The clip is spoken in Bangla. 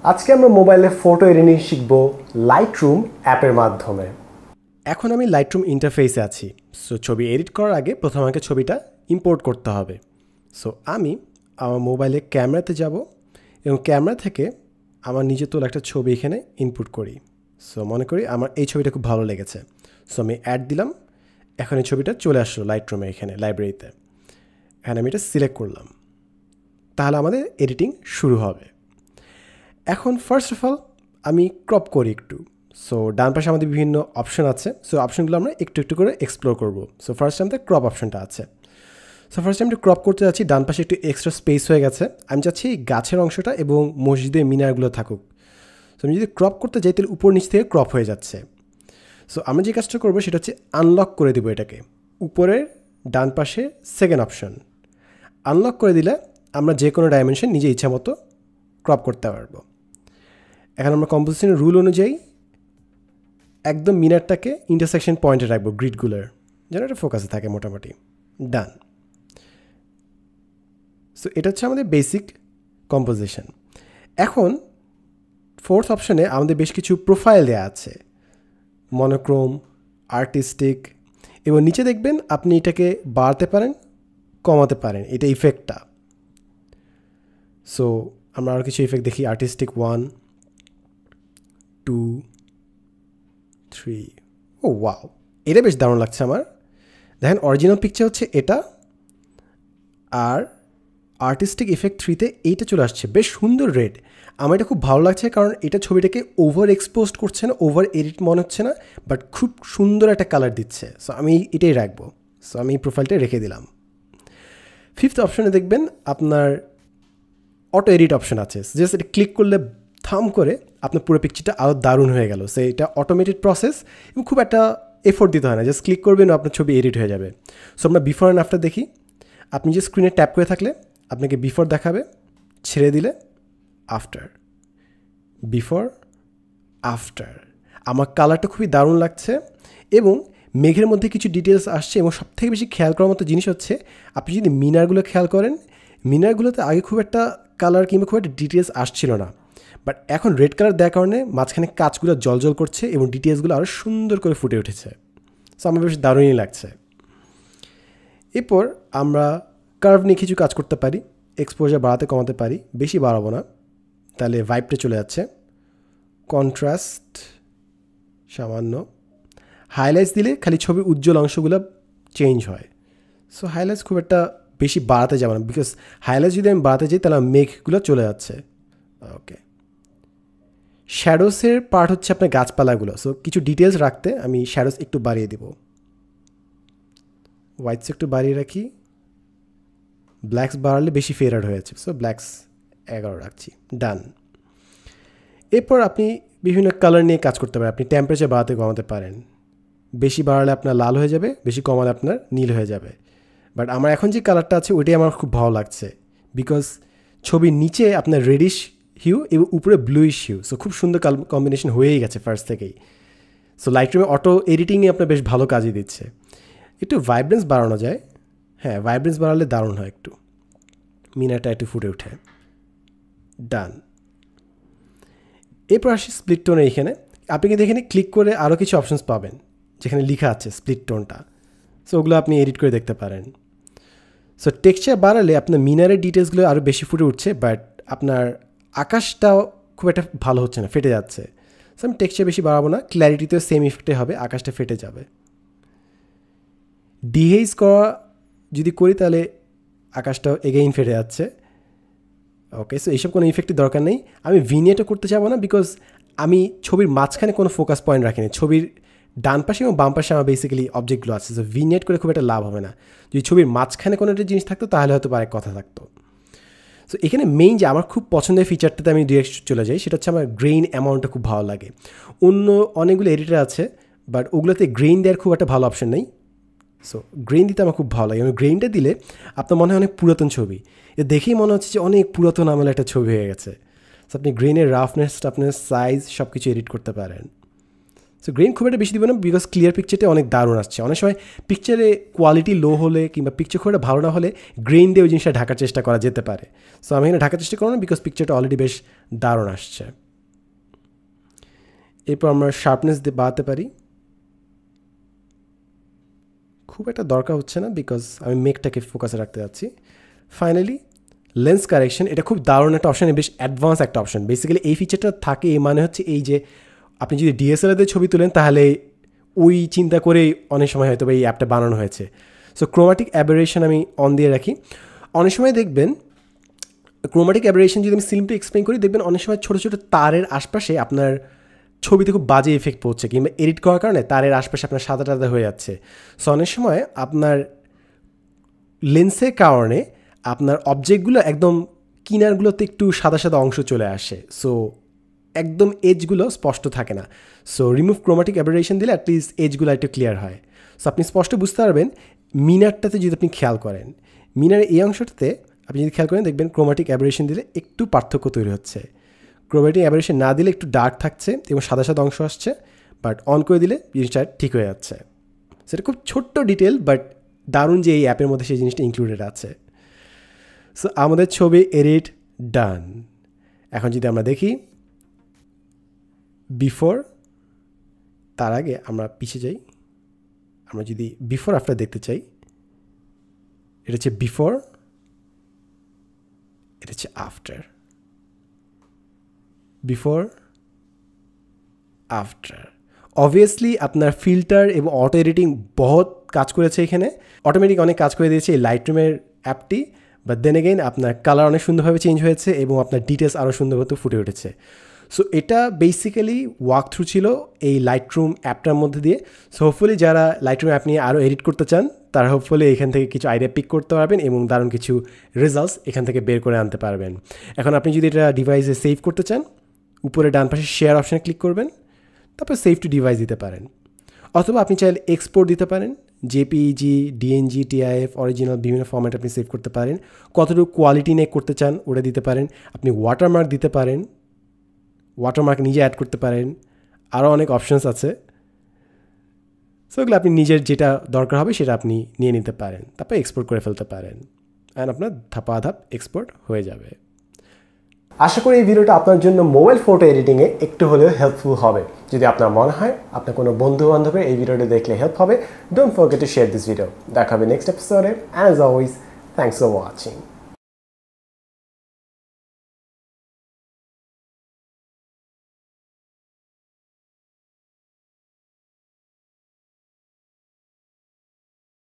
আজকে আমরা মোবাইলে ফটো এডিটিং শিখব লাইটরুম অ্যাপের মাধ্যমে। এখন আমি লাইটরুম ইন্টারফেসে আছি। সো ছবি এডিট করার আগে প্রথমে আমাকে ছবিটা ইম্পোর্ট করতে হবে। সো আমি আমার মোবাইলে ক্যামেরাতে যাব এবং ক্যামেরা থেকে আমার নিজে তোলা একটা ছবি এখানে ইনপুট করি। সো মনে করি আমার এই ছবিটা খুব ভালো লেগেছে। সো আমি অ্যাড দিলাম, এখন এই ছবিটা চলে আসলো লাইটরুমে, এখানে লাইব্রেরিতে। এখানে আমি এটা সিলেক্ট করলাম, তাহলে আমাদের এডিটিং শুরু হবে। এখন ফার্স্ট অফ অল আমি ক্রপ করি একটু। সো ডান পাশে আমাদের বিভিন্ন অপশন আছে। সো অপশনগুলো আমরা একটু একটু করে এক্সপ্লোর করব। সো ফার্স্ট আমাদের ক্রপ অপশনটা আছে। সো ফার্স্ট আমি একটু ক্রপ করতে যাচ্ছি, ডান পাশে একটু এক্সট্রা স্পেস হয়ে গেছে। আমি চাচ্ছি গাছের অংশটা এবং মসজিদের মিনারগুলো থাকুক। সো আমি যদি ক্রপ করতে যাই তাহলে উপর নিচ থেকে ক্রপ হয়ে যাচ্ছে। সো আমরা যে কাজটা করবো সেটা হচ্ছে আনলক করে দেবো এটাকে। উপরের ডান পাশে সেকেন্ড অপশন আনলক করে দিলে আমরা যে কোনো ডাইমেনশন নিজে ইচ্ছা মতো ক্রপ করতে পারবো। এখন আমরা কম্পোজিশনের রুল অনুযায়ী একদম মিনারটাকে ইন্টারসেকশন পয়েন্টে রাখবো, গ্রিডগুলোর যেন এটা ফোকাসে থাকে মোটামুটি। ডান। সো এটা হচ্ছে আমাদের বেসিক কম্পোজিশন। এখন ফোর্থ অপশানে আমাদের বেশ কিছু প্রোফাইল দেওয়া আছে, মনোক্রোম, আর্টিস্টিক, এবং নিচে দেখবেন আপনি এটাকে বাড়াতে পারেন, কমাতে পারেন, এটা ইফেক্টটা। সো আমরা আরও কিছু ইফেক্ট দেখি। আর্টিস্টিক 1, 2, 3। ও ওয়াও, এটা বেশ দারুণ লাগছে আমার। দেখেন অরিজিনাল পিকচার হচ্ছে এটা, আর আর্টিস্টিক ইফেক্ট 3তে এইটা চলে আসছে, বেশ সুন্দর রেড। আমার এটা খুব ভালো লাগছে কারণ এটা ছবিটাকে ওভার এক্সপোজড করছে না, ওভার এডিট মনে হচ্ছে না, বাট খুব সুন্দর একটা কালার দিচ্ছে। সো আমি এটাই রাখবো। সো আমি এই প্রোফাইলটা রেখে দিলাম। ফিফথ অপশনে দেখবেন আপনার অটো এডিট অপশন আছে। জাস্ট এটা ক্লিক করলে থাম করে আপনার পুরো পিকচারটা আরও দারুণ হয়ে গেল। সো এটা অটোমেটেড প্রসেস এবং খুব একটা এফোর্ট দিতে হয় না, জাস্ট ক্লিক করবেন আপনার ছবি এডিট হয়ে যাবে। সো আমরা বিফোর অ্যান্ড আফটার দেখি। আপনি যে স্ক্রিনে ট্যাপ করে থাকলে আপনাকে বিফোর দেখাবে, ছেড়ে দিলে আফটার, বিফোর আফটার। আমার কালারটা খুবই দারুণ লাগছে এবং মেঘের মধ্যে কিছু ডিটেলস আসছে। এবং সবথেকে বেশি খেয়াল করার মতো জিনিস হচ্ছে আপনি যদি মিনারগুলো খেয়াল করেন, মিনারগুলোতে আগে খুব একটা কালার কিংবা খুব একটা ডিটেলস আসছিল না, বাট এখন রেড কালার দেওয়ার কারণে মাঝখানে কাঁচগুলো জলজল করছে এবং ডিটেলসগুলো আরও সুন্দর করে ফুটে উঠেছে। সো আমার বেশ দারুণই লাগছে। এরপর আমরা কার্ভ নিয়ে কিছু কাজ করতে পারি, এক্সপোজার বাড়াতে কমাতে পারি, বেশি বাড়াবো না, তাহলে ভাইবটা চলে যাচ্ছে। কন্ট্রাস্ট সামান্য, হাইলাইটস দিলে খালি ছবির উজ্জ্বল অংশগুলো চেঞ্জ হয়। সো হাইলাইটস খুব একটা বেশি বাড়াতে যাবে না, বিকজ হাইলাইটস যদি আমি বাড়াতে যাই তাহলে মেঘগুলো চলে যাচ্ছে। ওকে, শ্যাডোসের পার্ট হচ্ছে আপনার গাছপালাগুলো। সো কিছু ডিটেলস রাখতে আমি শ্যাডোস একটু বাড়িয়ে দিব, হোয়াইটস একটু বাড়িয়ে রাখি, ব্ল্যাকস বাড়ালে বেশি ফেরার হয়েছে। সো ব্ল্যাকস 11 রাখছি। ডান। এরপর আপনি বিভিন্ন কালার নিয়ে কাজ করতে পারেন। আপনি টেম্পারেচার বাড়াতে কমাতে পারেন, বেশি বাড়ালে আপনার লাল হয়ে যাবে, বেশি কমালে আপনার নীল হয়ে যাবে। বাট আমার এখন যে কালারটা আছে ওইটাই আমার খুব ভালো লাগছে, বিকজ ছবির নিচে আপনার রেডিশ হিউ এবং উপরে ব্লুইশ হিউ। সো খুব সুন্দর কম্বিনেশন হয়েই গেছে ফার্স্ট থেকেই। সো লাইটরুমে অটো এডিটিংয়ে আপনার বেশ ভালো কাজই দিচ্ছে। একটু ভাইব্রেন্স বাড়ানো যায়, হ্যাঁ ভাইব্রেন্স বাড়ালে দারুণ হয়, একটু মিনারটা একটু ফুটে ওঠে। ডান। এরপর আসি স্প্লিট টোনে। এইখানে আপনি কিন্তু এখানে ক্লিক করে আরও কিছু অপশানস পাবেন যেখানে লেখা আছে স্প্লিট টোনটা। সো ওগুলো আপনি এডিট করে দেখতে পারেন। সো টেক্সচার বাড়ালে আপনার মিনারের ডিটেলসগুলো আরও বেশি ফুটে উঠছে, বাট আপনার আকাশটাও খুব একটা ভালো হচ্ছে না, ফেটে যাচ্ছে। সো আমি টেক্সচার বেশি বাড়াবো না, ক্ল্যারিটিতেও সেম ইফেক্টে হবে, আকাশটা ফেটে যাবে। ডিহেজ করা যদি করি তাহলে আকাশটাও এগেইন ফেটে যাচ্ছে। ওকে, সো এইসব কোনো ইফেক্টের দরকার নেই। আমি ভিনিয়েটও করতে যাবো না, বিকজ আমি ছবির মাঝখানে কোনো ফোকাস পয়েন্ট রাখিনি। ছবির ডান পাশে এবং বাম পাশে আমার বেসিক্যালি অবজেক্টগুলো আছে। সো ভিনিয়েট করে খুব একটা লাভ হবে না। যদি ছবির মাঝখানে কোনো একটা জিনিস থাকতো তাহলে হয়তো আরেক কথা থাকতো। সো এখানে মেইন যে আমার খুব পছন্দের ফিচারটাতে আমি ডিরেক্ট চলে যাই, সেটা হচ্ছে আমার গ্রেইন অ্যামাউন্টটা খুব ভালো লাগে। অন্য অনেকগুলো এডিটার আছে, বাট ওগুলোতে গ্রেইন দেওয়ার খুব একটা ভালো অপশন নেই। সো গ্রেইন দিতে আমার খুব ভালো লাগে, এবং গ্রেইনটা দিলে আপনার মনে হয় অনেক পুরাতন ছবি, এ দেখেই মনে হচ্ছে যে অনেক পুরাতন আমলে একটা ছবি হয়ে গেছে। সো আপনি গ্রেইনের রাফনেস, আপনার সাইজ সব কিছু এডিট করতে পারেন। সো গ্রেন খুব একটা বেশি দিব না, বিকজ ক্লিয়ার পিকচারটা অনেক দারুণ আসছে। অনেক সময় পিকচারে কোয়ালিটি লো হলে কিংবা পিকচার খুব একটা ভালো না হলে গ্রেন দিয়ে ওই জিনিসটা ঢাকার চেষ্টা করা যেতে পারে। সো আমি এখানে ঢাকার চেষ্টা করবো না, বিকজ পিকচারটা অলরেডি বেশ দারুণ আসছে। এরপর আমরা শার্পনেস দিয়ে বাড়াতে পারি, খুব একটা দরকার হচ্ছে না, বিকজ আমি মেকটাকে ফোকাসে রাখতে যাচ্ছি। ফাইনালি লেন্স কারেকশন, এটা খুব দারুণ একটা অপশান, বেশ অ্যাডভান্স একটা অপশান। বেসিক্যালি এই ফিচারটা থাকে, এই মানে হচ্ছে এই যে আপনি যদি ডিএসএলআর দিয়ে ছবি তোলেন তাহলে ওই চিন্তা করেই অনেক সময় হয়তো এই অ্যাপটা বানানো হয়েছে। সো ক্রোমাটিক অ্যাবেরেশন আমি অন দিয়ে রাখি। অনেক সময় দেখবেন ক্রোমাটিক অ্যাবেরেশন যদি আমি সিম্পলি এক্সপ্লেন করি, দেখবেন অনেক সময় ছোটো ছোটো তারের আশপাশে আপনার ছবিতে খুব বাজে এফেক্ট পড়ছে, কিংবা এডিট করার কারণে তারের আশপাশে আপনার সাদা টাদা হয়ে যাচ্ছে। সো অনেক সময় আপনার লেন্সের কারণে আপনার অবজেক্টগুলো একদম কিনারগুলোতে একটু সাদা সাদা অংশ চলে আসে, সো একদম এজগুলো স্পষ্ট থাকে না। সো রিমুভ ক্রোমাটিক অ্যাবেরেশন দিলে অ্যাটলিস্ট এজগুলো একটু ক্লিয়ার হয়। সো আপনি স্পষ্ট বুঝতে পারবেন। মিনারটাতে যদি আপনি খেয়াল করেন, মিনারের এই অংশটাতে আপনি যদি খেয়াল করেন দেখবেন ক্রোমাটিক অ্যাবেরেশন দিলে একটু পার্থক্য তৈরি হচ্ছে। ক্রোমাটিক অ্যাবেরেশন না দিলে একটু ডার্ক থাকছে এবং সাদা সাদা অংশ আসছে, বাট অন করে দিলে জিনিসটা ঠিক হয়ে যাচ্ছে। সেটা খুব ছোট্ট ডিটেল, বাট দারুণ যে এই অ্যাপের মধ্যে সেই জিনিসটা ইনক্লুডেড আছে। সো আমাদের ছবি এডিট ডান। এখন যদি আমরা দেখি বিফোর, তার আগে আমরা পিছিয়ে যাই। আমরা যদি বিফোর আফটার দেখতে চাই, এটা হচ্ছে বিফোর, এটা হচ্ছে আফটার। বিফোর আফটার অবভিয়াসলি আপনার ফিল্টার এবং অটো এডিটিং বহুত কাজ করেছে এখানে, অটোমেটিক অনেক কাজ করে দিয়েছে এই লাইটরুমের অ্যাপটি। বাট দেন এগেইন আপনার কালার অনেক সুন্দরভাবে চেঞ্জ হয়েছে এবং আপনার ডিটেলস আরও সুন্দরভাবে ফুটে উঠেছে। সো এটা বেসিক্যালি ওয়াক থ্রু ছিল এই লাইটরুম অ্যাপটার মধ্যে দিয়ে। সো হোপফুলি যারা লাইটরুম অ্যাপ নিয়ে আরও এডিট করতে চান তারা হোপফুলি এখান থেকে কিছু আইডিয়া পিক করতে পারবেন এবং দারুণ কিছু রেজাল্টস এখান থেকে বের করে আনতে পারবেন। এখন আপনি যদি এটা ডিভাইসে সেভ করতে চান, উপরে ডান পাশে শেয়ার অপশানে ক্লিক করবেন, তারপর সেভ টু ডিভাইস দিতে পারেন। অথবা আপনি চাইলে এক্সপোর্ট দিতে পারেন, জেপিইজি, ডিএনজি, টিআইএফ, অরিজিনাল বিভিন্ন ফরম্যাট আপনি সেভ করতে পারেন। কতটুকু কোয়ালিটি নিয়ে করতে চান ওটা দিতে পারেন। আপনি ওয়াটারমার্ক দিতে পারেন, ওয়াটারমার্ক নিজে অ্যাড করতে পারেন, আরও অনেক অপশানস আছে। সো এগুলো আপনি নিজের যেটা দরকার হবে সেটা আপনি নিয়ে নিতে পারেন, তারপর এক্সপোর্ট করে ফেলতে পারেন, অ্যান্ড আপনার ধাপাধাপ এক্সপোর্ট হয়ে যাবে। আশা করি এই ভিডিওটা আপনার জন্য মোবাইল ফটো এডিটিংয়ে একটু হলেও হেল্পফুল হবে। যদি আপনার মনে হয় আপনার কোনো বন্ধু বান্ধবের এই ভিডিওটা দেখলে হেল্প হবে, don't forget to share this video. দেখা হবে নেক্সট এপিসোডে, and as always thanks for watching.